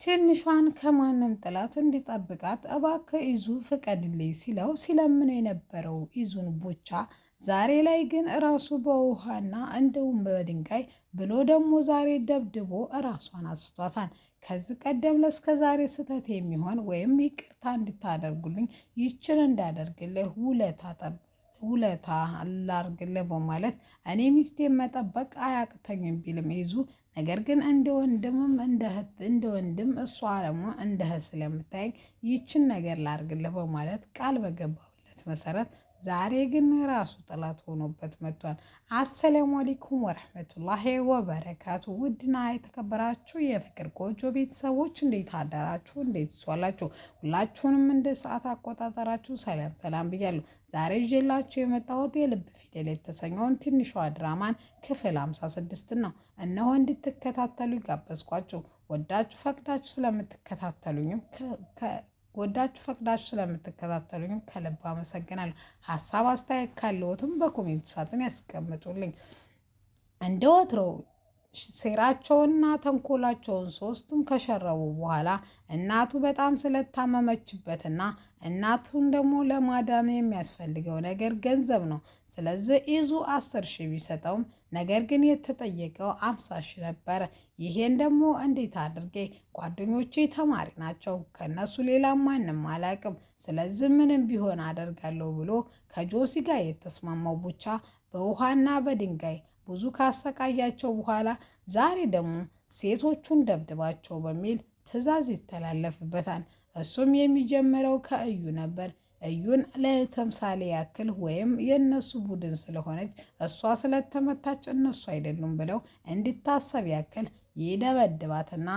ትንሿን ከማንም ጥላት እንዲጠብቃት እባክህ ኢዙ ፍቀድልኝ ሲለው ሲለምነው የነበረው ኢዙን ቡቻ ዛሬ ላይ ግን ራሱ በውሃና እንደውም በድንጋይ ብሎ ደግሞ ዛሬ ደብድቦ ራሷን አስቷታል። ከዚህ ቀደም ለእስከ ዛሬ ስህተት የሚሆን ወይም ይቅርታ እንድታደርጉልኝ ይችን እንዳደርግልህ ውለታ አላርግልህ በማለት እኔ ሚስቴን መጠበቅ አያቅተኝም ቢልም ኢዙ ነገር ግን እንደ ወንድምም እንደ ወንድም እሷ ደግሞ እንደ እህት ስለምታይ ይችን ነገር ላርግልህ በማለት ቃል በገባለት መሰረት ዛሬ ግን ራሱ ጠላት ሆኖበት መጥቷል። አሰላሙ አለይኩም ወረህመቱላሂ ወበረካቱ። ውድና የተከበራችሁ የፍቅር ጎጆ ቤተሰቦች እንዴት አደራችሁ? እንዴት ዋላችሁ? ሁላችሁንም እንደ ሰዓት አቆጣጠራችሁ ሰላም ብያለሁ። ዛሬ ይዤላችሁ የመጣሁት የልብ ፊደል የተሰኘውን ትንሿ ድራማን ክፍል 56 ነው። እነሆ እንድትከታተሉ ጋበዝኳችሁ። ወዳችሁ ፈቅዳችሁ ስለምትከታተሉኝ ከልብ አመሰግናለሁ። ሀሳብ አስተያየት ካለዎትም በኮሜንት ሳጥን ያስቀምጡልኝ። እንደ ወትሮው ሴራቸውንና ተንኮላቸውን ሶስቱም ከሸረቡ በኋላ እናቱ በጣም ስለታመመችበትና እናቱን ደግሞ ለማዳን የሚያስፈልገው ነገር ገንዘብ ነው። ስለዚህ ኢዙ 10,000 ቢሰጠውም ነገር ግን የተጠየቀው 50,000 ነበረ። ይሄን ደግሞ እንዴት አድርጌ ጓደኞቼ ተማሪ ናቸው፣ ከነሱ ሌላ ማንም አላቅም፣ ስለዚህ ምንም ቢሆን አደርጋለሁ ብሎ ከጆሲ ጋር የተስማማው ቡቻ በውሃና በድንጋይ ብዙ ካሰቃያቸው በኋላ ዛሬ ደግሞ ሴቶቹን ደብድባቸው በሚል ትዕዛዝ ይተላለፍበታል። እሱም የሚጀምረው ከእዩ ነበር። እዩን ለተምሳሌ ያክል ወይም የእነሱ ቡድን ስለሆነች እሷ ስለተመታች እነሱ አይደሉም ብለው እንዲታሰብ ያክል ይደበድባትና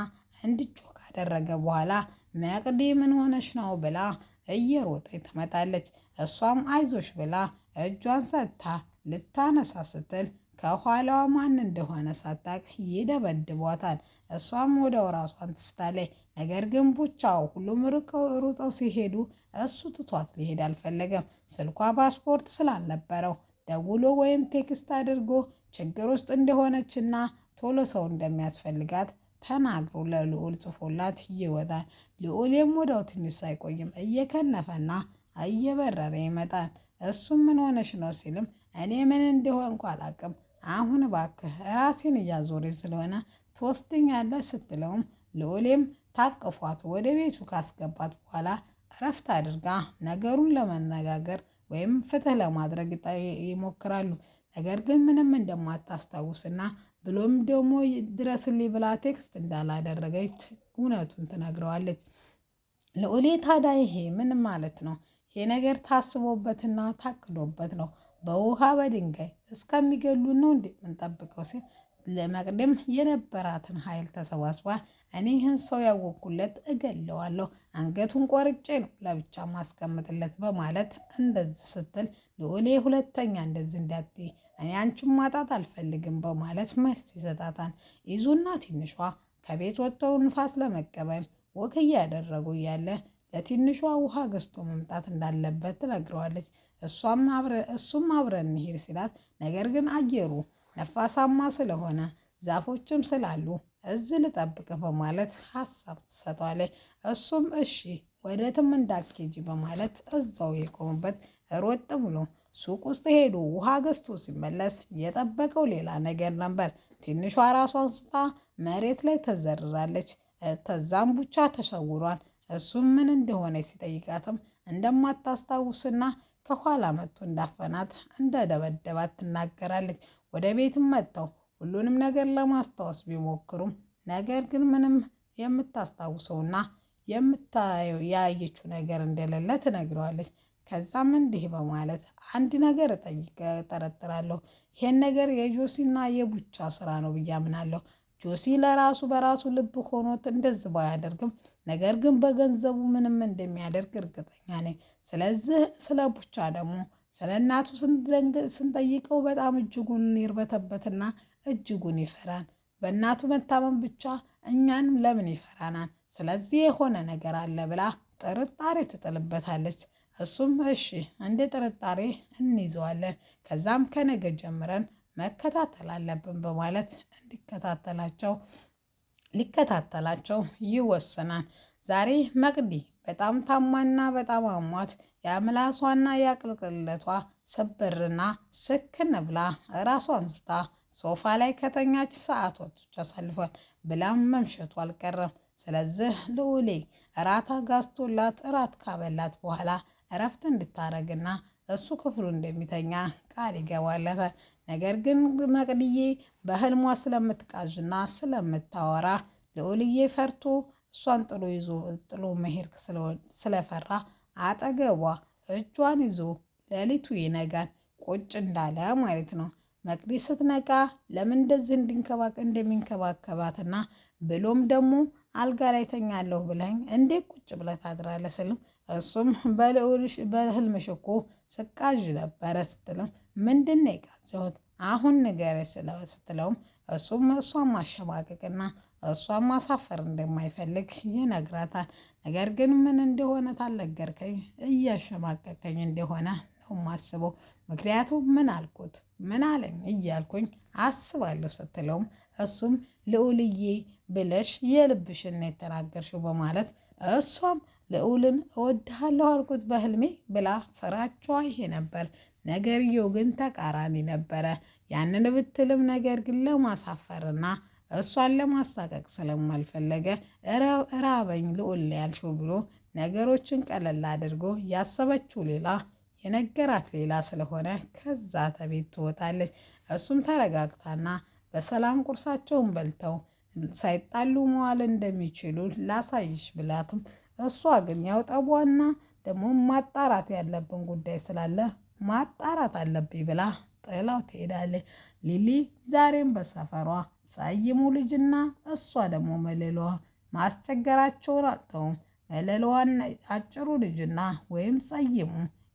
እንድጮህ ካደረገ በኋላ መቅዲ ምን ሆነች ነው ብላ እየሮጠች ትመጣለች። እሷም አይዞሽ ብላ እጇን ሰጥታ ልታነሳ ስትል ከኋላዋ ማን እንደሆነ ሳታቅ ይደበድቧታል። እሷም ወደው ራሷን ትስታለች። ነገር ግን ቡቻው ሁሉም ሩጠው ሲሄዱ እሱ ትቷት ሊሄድ አልፈለገም። ስልኳ ፓስፖርት ስላልነበረው ደውሎ ወይም ቴክስት አድርጎ ችግር ውስጥ እንደሆነችና ቶሎ ሰው እንደሚያስፈልጋት ተናግሮ ለልዑል ጽፎላት ይወጣል። ልዑልም ወደው ትንሽ ሳይቆይም እየከነፈና እየበረረ ይመጣል። እሱም ምን ሆነሽ ነው ሲልም እኔ ምን እንደሆንኩ አላቅም፣ አሁን እባክህ ራሴን እያዞረኝ ስለሆነ ትወስደኛለህ ስትለውም ልዑሌም ታቅፏት ወደ ቤቱ ካስገባት በኋላ እረፍት አድርጋ ነገሩን ለመነጋገር ወይም ፍትህ ለማድረግ ይሞክራሉ። ነገር ግን ምንም እንደማታስታውስና ብሎም ደግሞ ድረስልኝ ብላ ቴክስት እንዳላደረገች እውነቱን ትነግረዋለች። ልዑሌ ታዲያ ይሄ ምን ማለት ነው? ይሄ ነገር ታስቦበትና ታቅዶበት ነው? በውሃ በድንጋይ እስከሚገሉ ነው እንዴ የምንጠብቀው? ሲል ለመቅደም የነበራትን ኃይል ተሰባስባ እኔ ይህን ሰው ያወቅኩለት እገለዋለሁ፣ አንገቱን ቆርጬ ነው ለብቻ ማስቀምጥለት በማለት እንደዚህ ስትል ልዑሌ ሁለተኛ እንደዚህ እንዳትይ እኔ አንቺን ማጣት አልፈልግም በማለት መልስ ይሰጣታል። ኢዙና ትንሿ ከቤት ወጥተው ንፋስ ለመቀበል ወክ እያደረጉ እያለ ለትንሿ ውሃ ገዝቶ መምጣት እንዳለበት ትነግረዋለች። እሱም አብረን እንሂድ ሲላት ነገር ግን አየሩ ነፋሳማ ስለሆነ ዛፎችም ስላሉ እዚህ ልጠብቅህ በማለት ሀሳብ ትሰጠዋለች። እሱም እሺ ወደትም እንዳትሄጂ በማለት እዛው የቆሙበት ሮጥ ብሎ ሱቅ ውስጥ ሄዶ ውሃ ገዝቶ ሲመለስ የጠበቀው ሌላ ነገር ነበር። ትንሿ ራሷን ስታ መሬት ላይ ተዘርራለች። ተዛም ቡቻ ተሰውሯል። እሱም ምን እንደሆነ ሲጠይቃትም እንደማታስታውስና ከኋላ መጥቶ እንዳፈናት እንደደበደባት ትናገራለች። ወደ ቤትም መጥተው ሁሉንም ነገር ለማስታወስ ቢሞክሩም ነገር ግን ምንም የምታስታውሰውና ያየችው ነገር እንደሌለ ትነግረዋለች። ከዛም እንዲህ በማለት አንድ ነገር ጠረጥራለሁ፣ ይሄን ነገር የጆሲና የቡቻ ስራ ነው ብዬ አምናለሁ። ጆሲ ለራሱ በራሱ ልብ ሆኖት እንደዚህ ባያደርግም ነገር ግን በገንዘቡ ምንም እንደሚያደርግ እርግጠኛ ነኝ። ስለዚህ ስለ ቡቻ ደግሞ ስለ እናቱ ስንጠይቀው በጣም እጅጉን ይርበተበትና እጅጉን ይፈራል። በእናቱ መታመም ብቻ እኛንም ለምን ይፈራናል? ስለዚህ የሆነ ነገር አለ ብላ ጥርጣሬ ትጥልበታለች። እሱም እሺ እንደ ጥርጣሬ እንይዘዋለን፣ ከዛም ከነገ ጀምረን መከታተል አለብን በማለት እንዲከታተላቸው ሊከታተላቸው ይወስናል። ዛሬ መቅዲ በጣም ታማና በጣም አሟት የምላሷና የአቅልቅለቷ ስብርና ስክን ብላ ራሷን ስታ ሶፋ ላይ ከተኛች ሰዓቶች አሳልፏል ብላም መምሸቱ አልቀረም። ስለዚህ ልዑሌ እራት አጋዝቶላት እራት ካበላት በኋላ እረፍት እንድታረግና እሱ ክፍሉ እንደሚተኛ ቃል ይገባለታል። ነገር ግን መቅድዬ በህልሟ ስለምትቃዥና ስለምታወራ ልዑልዬ ፈርቶ እሷን ጥሎ መሄድ ስለፈራ አጠገቧ እጇን ይዞ ሌሊቱ ይነጋል ቁጭ እንዳለ ማለት ነው። መቅዲ ስትነቃ ለምን እንደዚህ እንደሚንከባከባትና ብሎም ደግሞ አልጋ ላይ ተኛለሁ ብለኝ እንዴ ቁጭ ብለህ ታድራለህ ስልም እሱም በህልምሽ እኮ ስቃዥ ነበረ ስትልም ምንድን ነው የቃዠሁት አሁን ንገረኝ ስትለውም እሱም እሷን ማሸማቀቅና እሷን ማሳፈር እንደማይፈልግ ይነግራታል። ነገር ግን ምን እንደሆነ ታልነገርከኝ እያሸማቀቀኝ እንደሆነ ነው ማስበው። ምክንያቱም ምን አልኩት ምን አለኝ እያልኩኝ አስባለሁ ስትለውም እሱም ልዑልዬ ብለሽ የልብሽን የተናገርሽው በማለት እሷም ልዑልን እወድሃለሁ አልኩት በህልሜ ብላ ፍራቿ ይሄ ነበር። ነገርየው ግን ተቃራኒ ነበረ። ያንን ብትልም ነገር ግን ለማሳፈርና እሷን ለማሳቀቅ ስለማልፈለገ ራበኝ ልዑል ያልሽው ብሎ ነገሮችን ቀለል አድርጎ ያሰበችው ሌላ የነገራት ሌላ ስለሆነ ከዛ ተቤት ትወጣለች። እሱም ተረጋግታና በሰላም ቁርሳቸውን በልተው ሳይጣሉ መዋል እንደሚችሉ ላሳይሽ ብላትም እሷ ግን ያውጠቧና ደግሞ ማጣራት ያለብን ጉዳይ ስላለ ማጣራት አለብኝ ብላ ጥላው ትሄዳለች። ሊሊ ዛሬም በሰፈሯ ጸይሙ ልጅና እሷ ደግሞ መለሏ ማስቸገራቸውን አልተውም። መለሏን አጭሩ ልጅና ወይም ጸይሙ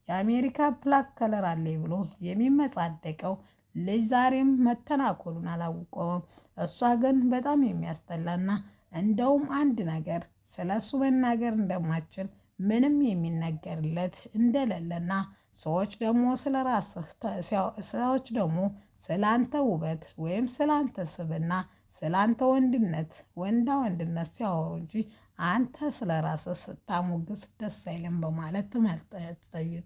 የአሜሪካ ብላክ ከለር አለኝ ብሎ የሚመጻደቀው ልጅ ዛሬም መተናኮሉን አላውቀውም። እሷ ግን በጣም የሚያስጠላና እንደውም አንድ ነገር ስለ እሱ መናገር እንደማችል ምንም የሚነገርለት እንደሌለና ሰዎች ደግሞ ስለ ራስህ ሰዎች ደግሞ ስለ አንተ ውበት ወይም ስለ አንተ ስብና ስለ አንተ ወንድነት ሲያወሩ እንጂ አንተ ስለ ራስህ ስታሞግስ ደስ አይልም በማለት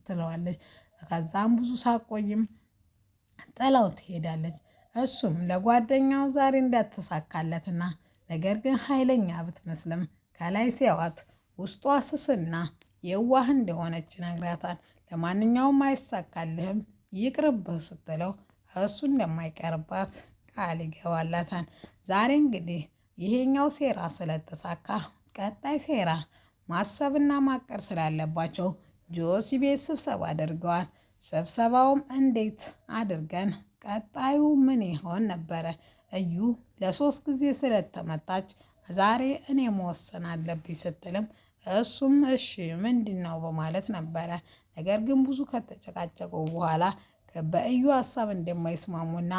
ትለዋለች። ከዛም ብዙ ሳቆይም ጥላው ትሄዳለች። እሱም ለጓደኛው ዛሬ እንዳትሳካለትና ነገር ግን ኃይለኛ ብትመስልም ከላይ ሲያዋት ውስጧ ስስና የዋህ እንደሆነች ይነግራታል። ለማንኛውም አይሳካልህም ይቅርብህ ስትለው እሱ እንደማይቀርባት ቃል ይገባላታል። ዛሬ እንግዲህ ይሄኛው ሴራ ስለተሳካ ቀጣይ ሴራ ማሰብና ማቀር ስላለባቸው ጆሲ ቤት ስብሰባ አድርገዋል። ስብሰባውም እንዴት አድርገን ቀጣዩ ምን ይሆን ነበረ። እዩ ለ3 ጊዜ ስለተመታች ዛሬ እኔ መወሰን አለብኝ ስትልም እሱም እሺ ምንድን ነው በማለት ነበረ። ነገር ግን ብዙ ከተጨቃጨቁ በኋላ በእዩ ሀሳብ እንደማይስማሙና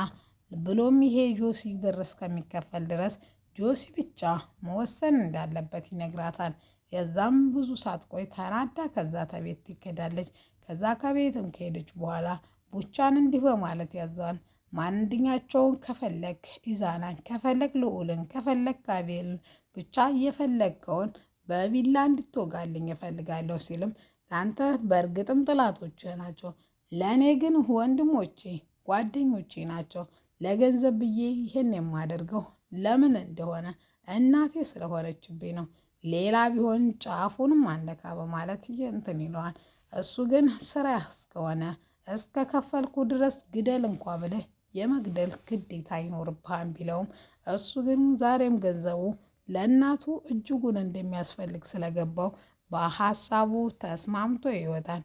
ብሎም ይሄ ጆሲ ብር እስከሚከፈል ድረስ ጆሲ ብቻ መወሰን እንዳለበት ይነግራታል። የዛም ብዙ ሳትቆይ ተናዳ ከዛ ከቤት ትሄዳለች። ከዛ ከቤትም ከሄደች በኋላ ቡቻን እንዲህ በማለት ያዘዋል። ማንኛቸውን ከፈለግ ኢዛናን፣ ከፈለግ ልዑልን፣ ከፈለግ አቤልን ብቻ የፈለግከውን በቢላ እንድትወጋልኝ እፈልጋለሁ ሲልም ለአንተ በእርግጥም ጥላቶች ናቸው፣ ለእኔ ግን ወንድሞቼ ጓደኞቼ ናቸው። ለገንዘብ ብዬ ይህን የማደርገው ለምን እንደሆነ እናቴ ስለሆነችብኝ ነው። ሌላ ቢሆን ጫፉንም አንደካ በማለት እንትን ይለዋል። እሱ ግን ስራ እስከሆነ እስከ ከፈልኩ ድረስ ግደል እንኳ ብለህ የመግደል ግዴታ አይኖርብሃም ቢለውም እሱ ግን ዛሬም ገንዘቡ ለእናቱ እጅጉን እንደሚያስፈልግ ስለገባው በሀሳቡ ተስማምቶ ይወጣል።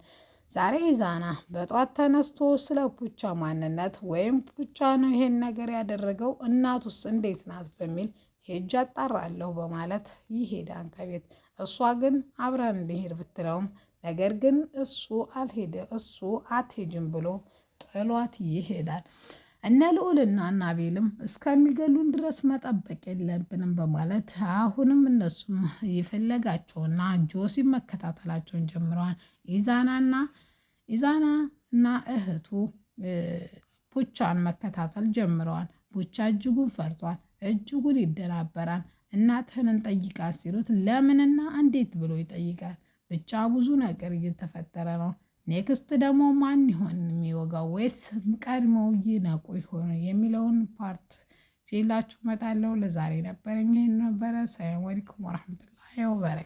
ዛሬ ኢዛና በጧት ተነስቶ ስለ ፑቻ ማንነት ወይም ፑቻ ነው ይሄን ነገር ያደረገው እናቱስ እንዴት ናት በሚል ሄጄ አጣራለሁ በማለት ይሄዳል ከቤት። እሷ ግን አብረን እንዲሄድ ብትለውም ነገር ግን እሱ አትሄጅም ብሎ ጥሏት ይሄዳል። እነ ልዑልና እና አቤልም እስከሚገሉን ድረስ መጠበቅ የለብንም በማለት አሁንም እነሱም ይፈለጋቸውና ጆሲ መከታተላቸውን ጀምረዋል። ኢዛና እና እህቱ ፑቻን መከታተል ጀምረዋል። ፑቻ እጅጉን ፈርቷል፣ እጅጉን ይደናበራል። እናትህን እንጠይቃት ሲሉት ለምንና እንዴት ብሎ ይጠይቃል። ብቻ ብዙ ነገር እየተፈጠረ ነው። ኔክስት ደግሞ ማን ይሆን የሚወጋው ወይስ ቀድመው ይነቁ ይሆን የሚለውን ፓርት ይዤላችሁ እመጣለሁ። ለዛሬ ነበረኝ ይሄን ነበረ። ሰላም አለይኩም ወራህመቱላሂ ወበረካቱ።